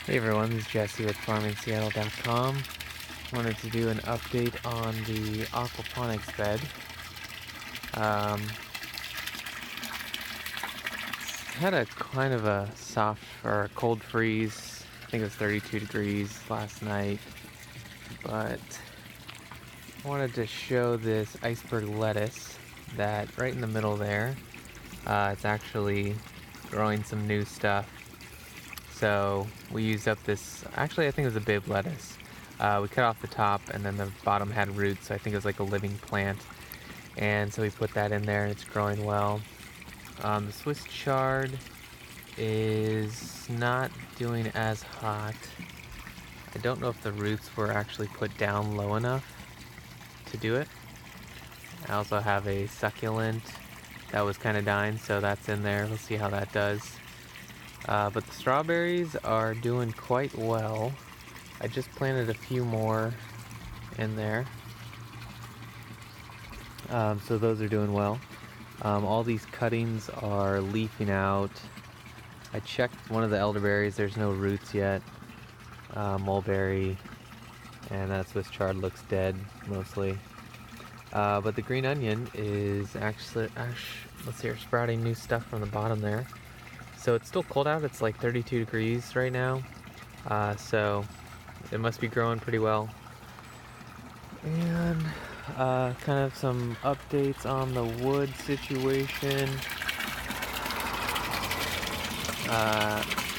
Hey everyone, this is Jesse with FarmingSeattle.com. Wanted to do an update on the aquaponics bed. Had a kind of a soft or a cold freeze. I think it was 32 degrees last night, but I wanted to show this iceberg lettuce that right in the middle there. It's actually growing some new stuff. So we used up this, actually I think it was a bib lettuce. We cut off the top and then the bottom had roots, so I think it was like a living plant. And so we put that in there and it's growing well. The Swiss chard is not doing as hot. I don't know if the roots were actually put down low enough to do it. I also have a succulent that was kind of dying, so that's in there. We'll see how that does. But the strawberries are doing quite well. I just planted a few more in there. So those are doing well. All these cuttings are leafing out. I checked one of the elderberries, there's no roots yet. Mulberry and that Swiss chard looks dead mostly. But the green onion is actually, let's see, sprouting new stuff from the bottom there. So it's still cold out, it's like 32 degrees right now. So it must be growing pretty well. And kind of some updates on the wood situation.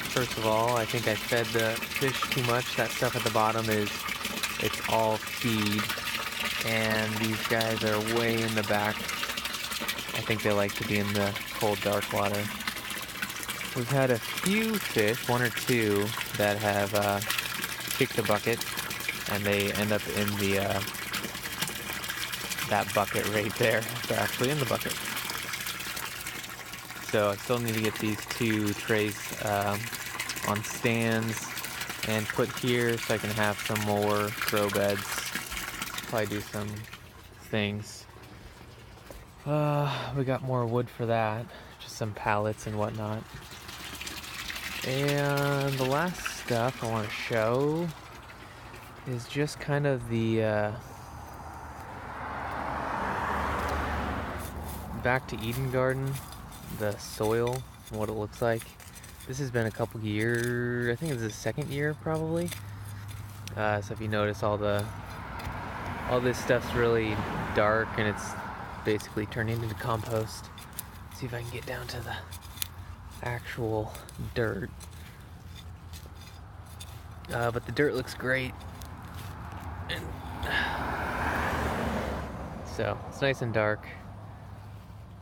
First of all, I think I fed the fish too much. That stuff at the bottom it's all feed. And these guys are way in the back. I think they like to be in the cold, dark water. We've had a few fish, one or two, that have kicked the bucket, and they end up in the that bucket right there. They're actually in the bucket. So I still need to get these two trays on stands and put here so I can have some more grow beds. Probably do some things. We got more wood for that, just some pallets and whatnot. And the last stuff I want to show is just kind of the back to Eden garden, the soil, what it looks like. This has been a couple years, I think it's the second year probably. So if you notice, all this stuff's really dark and it's basically turning into compost. Let's see if I can get down to the actual dirt. But the dirt looks great. And so it's nice and dark,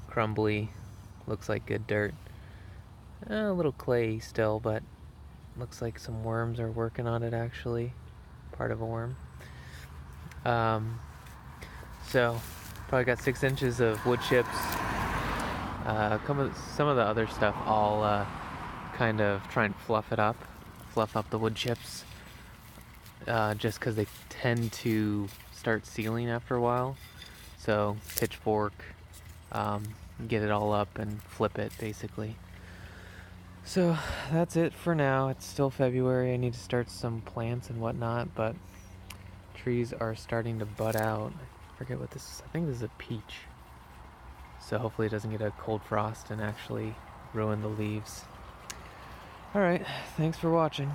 crumbly, looks like good dirt. A little clay still, but looks like some worms are working on it actually. Part of a worm. So probably got 6 inches of wood chips. Some of the other stuff I'll kind of try and fluff up the wood chips, just because they tend to start sealing after a while. So pitchfork, get it all up and flip it basically. So that's it for now. It's still February. I need to start some plants and whatnot, but trees are starting to bud out. I forget what this is. I think this is a peach. So hopefully it doesn't get a cold frost and actually ruin the leaves. Alright, thanks for watching.